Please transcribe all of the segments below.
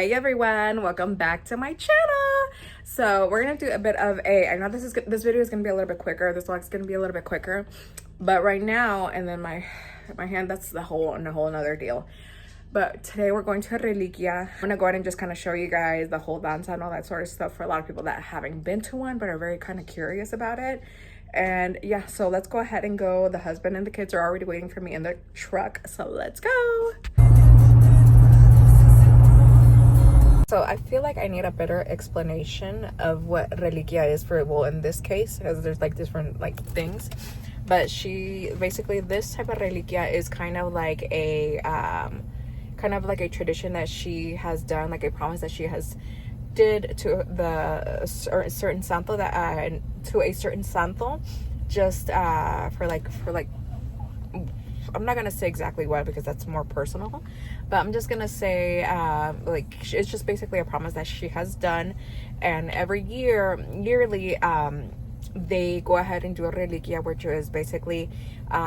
Hey everyone, welcome back to my channel. So we're gonna do a bit of I know this video is gonna be a little bit quicker, this vlog's gonna be a little bit quicker, but right now, and then my hand, that's a whole another deal. But today we're going to reliquia. I'm gonna go ahead and just kind of show you guys the whole danza and all that sort of stuff for a lot of people that haven't been to one but are very kind of curious about it. And yeah, so let's go ahead and go. The husband and the kids are already waiting for me in the truck, so let's go. So I feel like I need a better explanation of what reliquia is for, well, in this case, because there's like different like things. But this type of reliquia is kind of like a tradition that she has done, like a promise that she has did to the certain santo, that to a certain santo, just for like I'm not gonna say exactly what, because that's more personal, but I'm just gonna say like it's just basically a promise that she has done. And every yearly they go ahead and do a reliquia, which is basically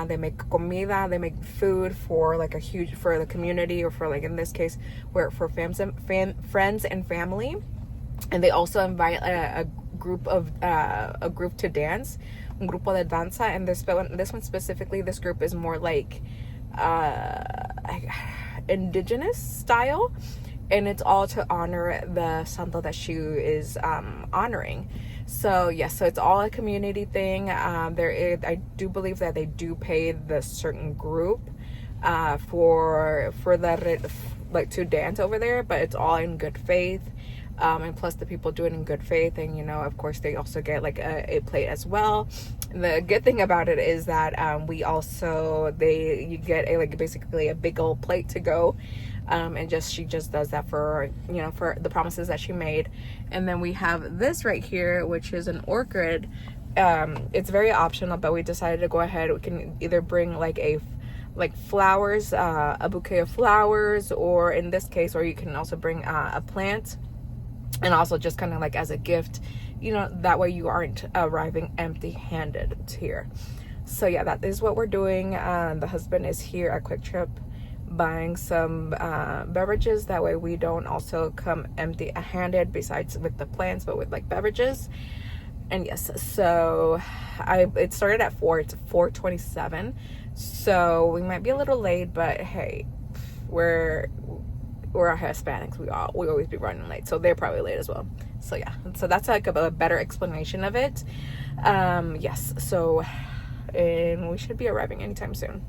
they make comida, they make food for like for the community, or for, like in this case, where for friends and family. And they also invite a group to dance, un grupo de danza. And this one specifically, this group is more like indigenous style, and it's all to honor the santo that she is honoring. So yes, so it's all a community thing. I do believe that they do pay the certain group for the like to dance over there, but it's all in good faith. And plus the people do it in good faith, and of course they also get like a plate as well. And the good thing about it is that you get basically a big old plate to go, and she just does that for for the promises that she made. And then we have this right here, which is an orchid. It's very optional, but we decided to go ahead. We can either bring like flowers, a bouquet of flowers, or in this case, or you can also bring a plant. And also just kind of like as a gift, that way you aren't arriving empty-handed here. So yeah, that is what we're doing. The husband is here at Quick Trip buying some beverages. That way we don't also come empty-handed, besides with the plants, but with like beverages. And yes, so it started at 4. It's 4:27, so we might be a little late, but hey, we're Hispanics. We always be running late, so they're probably late as well. So yeah, so that's like a better explanation of it. Yes, so and we should be arriving anytime soon.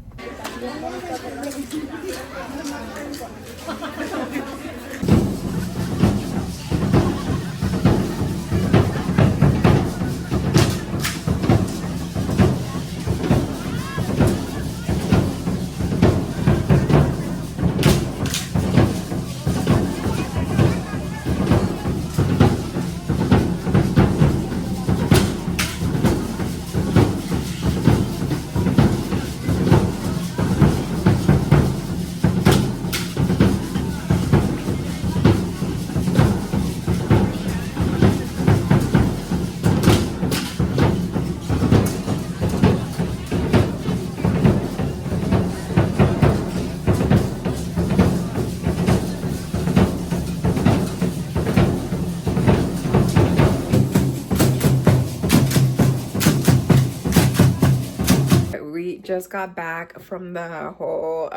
We just got back from the whole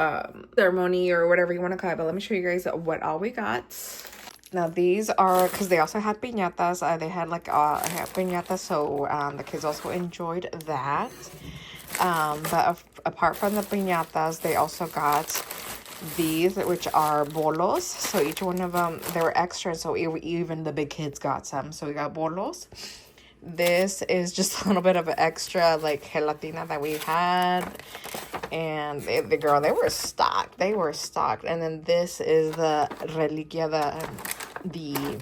ceremony, or whatever you want to call it, but let me show you guys what all we got. Now these are, because they also had piñatas. They had piñatas, so the kids also enjoyed that. But apart from the piñatas, they also got these, which are bolos. So each one of them, they were extra, so even the big kids got some. So we got bolos. This is just a little bit of an extra like gelatina that we had, and they were stocked. And then this is the reliquia, the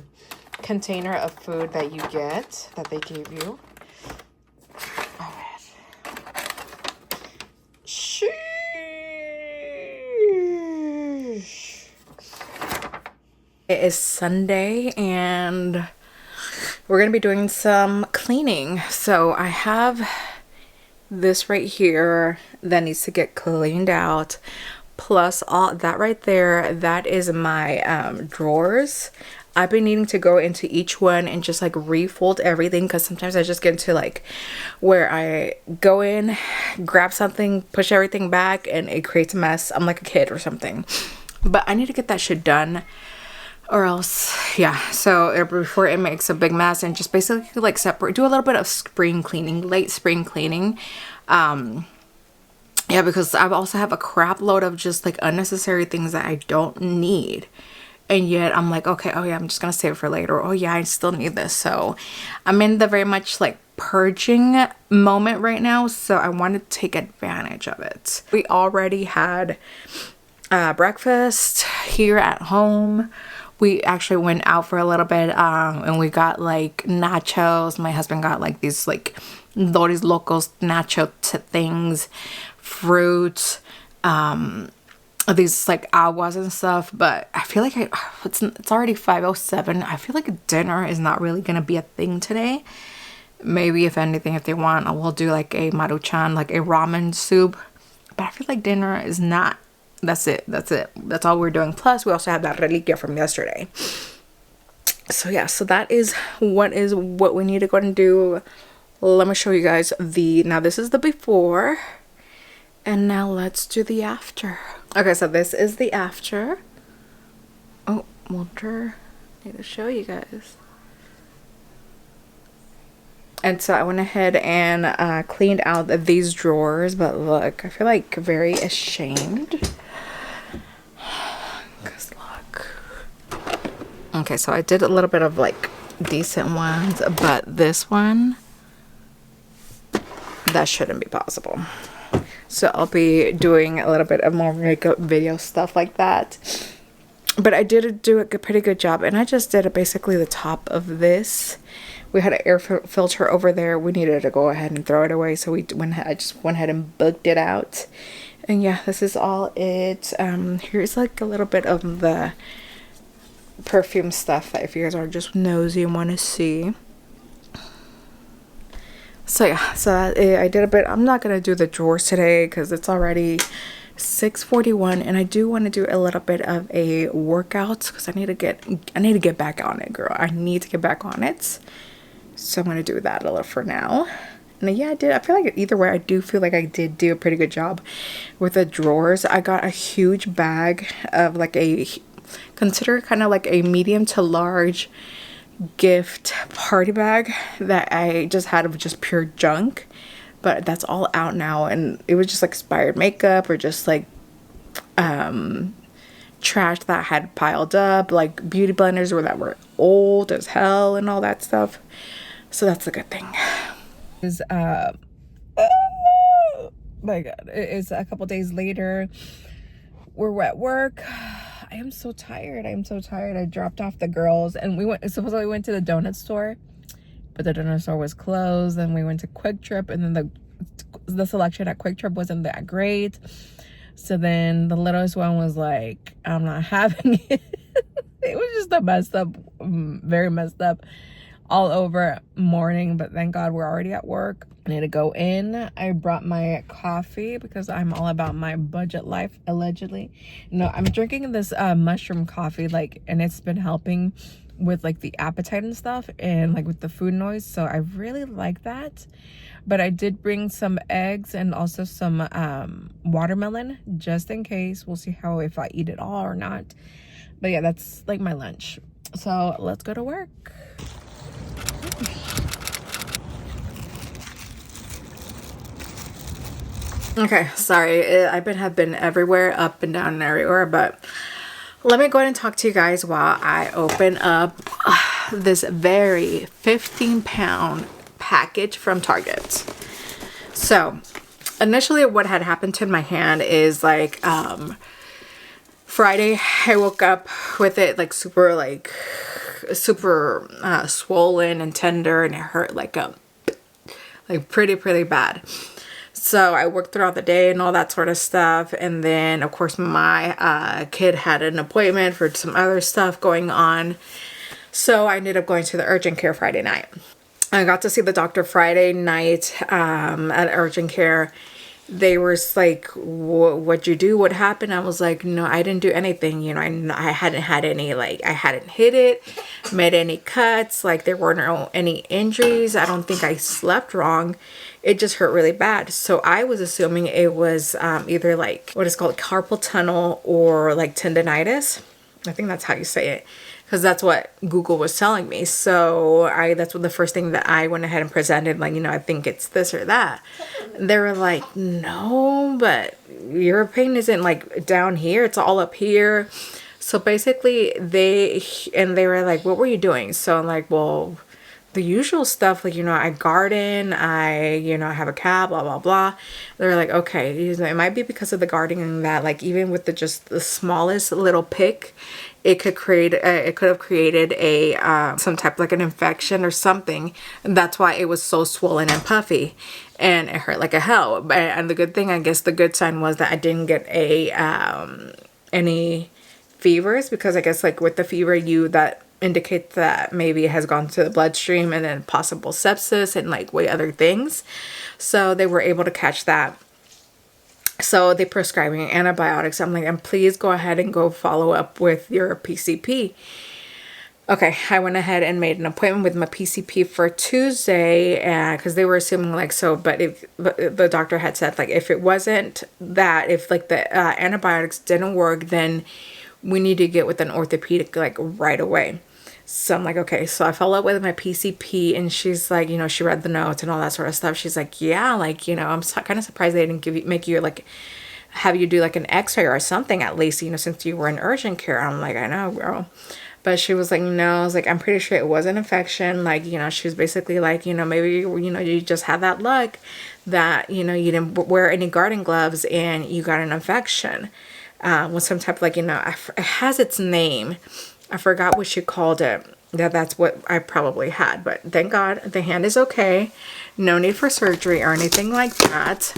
container of food that you get, that they gave you. All right. Sheesh. It is Sunday, and we're gonna be doing some cleaning. So I have this right here that needs to get cleaned out, plus all that right there, that is my drawers. I've been needing to go into each one and just like refold everything, because sometimes I just get into like where I go in, grab something, push everything back, and it creates a mess. I'm like a kid or something. But I need to get that shit done, or else, yeah. So before it makes a big mess, and just basically like separate, do a little bit of spring cleaning, late spring cleaning. Yeah, because I also have a crap load of just like unnecessary things that I don't need. And yet I'm like, okay, oh yeah, I'm just gonna save it for later. Oh yeah, I still need this. So I'm in the very much like purging moment right now. So I want to take advantage of it. We already had breakfast here at home. We actually went out for a little bit and we got like nachos. My husband got like these like Doris Locos nacho things, fruit, these like aguas and stuff. But I feel like it's already 5:07. I feel like dinner is not really gonna be a thing today. Maybe if anything, if they want, I will do like a maruchan, like a ramen soup. But I feel like dinner is not. That's it. That's all we're doing. Plus we also have that reliquia from yesterday. So yeah, so that is what we need to go and do. Let me show you guys now this is the before, and now let's do the after. Okay, so this is the after. Oh, Walter, I need to show you guys. And so I went ahead and cleaned out these drawers, but look, I feel like very ashamed. Cause look. Okay, so I did a little bit of like decent ones, but this one, that shouldn't be possible. So I'll be doing a little bit of more makeup video stuff like that. But I did do a pretty good job, and I just did basically the top of this. We had an air filter over there. We needed to go ahead and throw it away, so I just went ahead and booked it out. And yeah, this is all it. Here's like a little bit of the perfume stuff that if you guys are just nosy and want to see. So yeah, so I did a bit. I'm not gonna do the drawers today because it's already 6:41, and I do want to do a little bit of a workout because I need to get back on it, girl. I need to get back on it. So I'm gonna do that a little for now. And yeah, I feel like either way, I do feel like I did do a pretty good job with the drawers. I got a huge bag of like consider kind of like a medium to large gift party bag that I just had of just pure junk, but that's all out now. And it was just like expired makeup or just like trash that had piled up, like beauty blenders that were old as hell and all that stuff. So that's a good thing. My god, it's a couple days later. We're at work. I am so tired. I dropped off the girls and we went to the donut store, but the donut store was closed. Then we went to Quick Trip, and then the selection at Quick Trip wasn't that great. So then the littlest one was like, I'm not having it. It was just a messed up, very messed up all over morning, but thank God we're already at work. I need to go in. I brought my coffee because I'm all about my budget life, allegedly. No, I'm drinking this mushroom coffee, like, and it's been helping with like the appetite and stuff, and like with the food noise, so I really like that. But I did bring some eggs and also some watermelon just in case. We'll see if I eat it all or not. But yeah, that's like my lunch. So let's go to work. Okay, sorry, I have been everywhere, up and down and everywhere, but let me go ahead and talk to you guys while I open up this very 15-pound package from Target. So initially what had happened to my hand is like Friday I woke up with it like super swollen and tender, and it hurt like pretty bad. So I worked throughout the day and all that sort of stuff. And then, of course, my kid had an appointment for some other stuff going on. So I ended up going to the urgent care Friday night. I got to see the doctor Friday night at urgent care. they were like, what'd you do? What happened? I was like, no, I didn't do anything. You know, I hadn't had any, like, I hadn't hit it, made any cuts. Like, there weren't any injuries. I don't think I slept wrong. It just hurt really bad. So I was assuming it was either like what is called carpal tunnel or like tendonitis. I think that's how you say it, because that's what Google was telling me. So that's what the first thing that I went ahead and presented, like, you know, I think it's this or that. They were like, no, but your pain isn't like down here, it's all up here. So basically they were like, what were you doing? So I'm like, well, the usual stuff, like, you know, I garden, I have a cat, blah blah blah. They're like, okay, it might be because of the gardening that, like, even with just the smallest little pick, it could have created a some type of like an infection or something, and that's why it was so swollen and puffy, and it hurt like a hell. And the good thing, I guess the good sign was that I didn't get any fevers, because I guess like with the fever, that indicates that maybe it has gone to the bloodstream, and then possible sepsis and like way other things. So they were able to catch that. So they prescribed me antibiotics. I'm like, and please go ahead and go follow up with your PCP. Okay, I went ahead and made an appointment with my PCP for Tuesday, and because they were assuming like, so, but the doctor had said, like, if it wasn't that, if like the antibiotics didn't work, then we need to get with an orthopedic like right away. So I'm like, okay. So I followed up with my PCP, and she's like, you know, she read the notes and all that sort of stuff. She's like, yeah, like, you know, I'm kind of surprised they didn't make you like, have you do like an x-ray or something at least, you know, since you were in urgent care. I'm like, I know, girl. But she was like, no. I was like, I'm pretty sure it was an infection. Like, you know, she was basically like, you know, maybe, you know, you just had that luck that, you know, you didn't wear any garden gloves and you got an infection with some type of, like, you know, it has its name. I forgot what she called it. That's what I probably had. But thank God the hand is okay. No need for surgery or anything like that.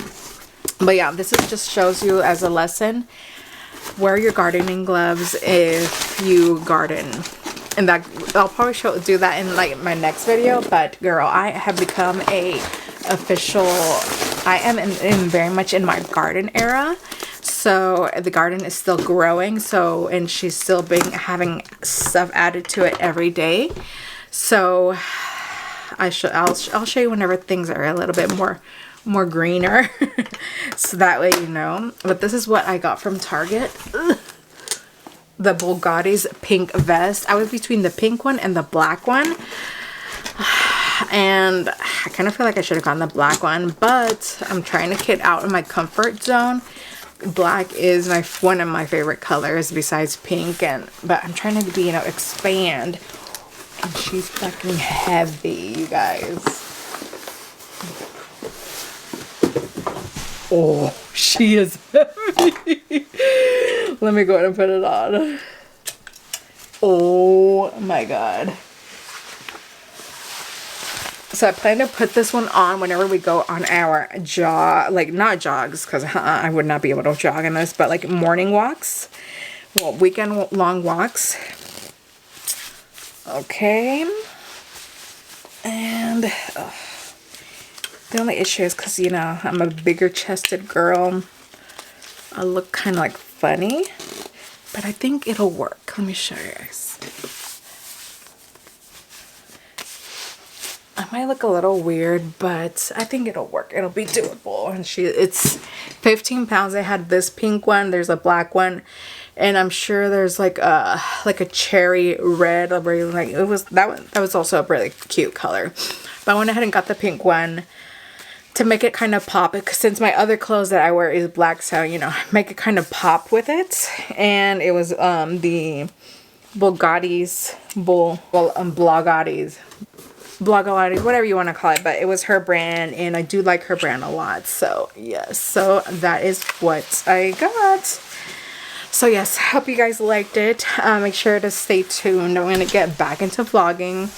But yeah, this just shows you as a lesson. Wear your gardening gloves if you garden. And that I'll probably do that in like my next video. But girl, I have become I am in very much in my garden era. So the garden is still growing. So, and she's still having stuff added to it every day. So I'll show you whenever things are a little bit more greener. So that way, you know. But this is what I got from Target. Ugh. The Bulgatti's pink vest. I was between the pink one and the black one. And I kind of feel like I should have gotten the black one, but I'm trying to get out of my comfort zone. Black is one of my favorite colors besides pink, but I'm trying to you know, expand. And she's fucking heavy, you guys. Oh, she is heavy. Let me go ahead and put it on. Oh my God. So I plan to put this one on whenever we go on our like not jogs, because I would not be able to jog in this, but like morning walks, well, weekend long walks. Okay. And the only issue is because, you know, I'm a bigger chested girl. I look kind of like funny, but I think it'll work. Let me show you guys. I might look a little weird, but I think it'll work. It'll be doable. And it's 15 pounds. I had this pink one. There's a black one, and I'm sure there's like a cherry red. Like that was also a really cute color. But I went ahead and got the pink one to make it kind of pop. Since my other clothes that I wear is black, so, you know, make it kind of pop with it. And it was the Bulgatti's Blogatti's, whatever you want to call it, but it was her brand, and I do like her brand a lot. So yes, so that is what I got. So yes, hope you guys liked it. Make sure to stay tuned. I'm going to get back into vlogging.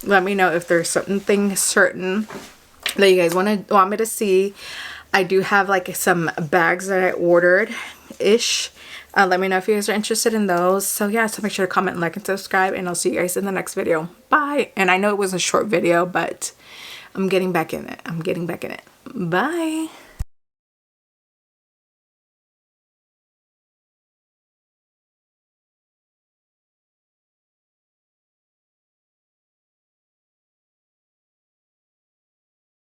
Let me know if there's something certain that you guys want me to see. I do have like some bags that I ordered ish. Let me know if you guys are interested in those. So yeah, so make sure to comment, like, and subscribe, and I'll see you guys in the next video. Bye. And I know it was a short video, but I'm getting back in it. Bye.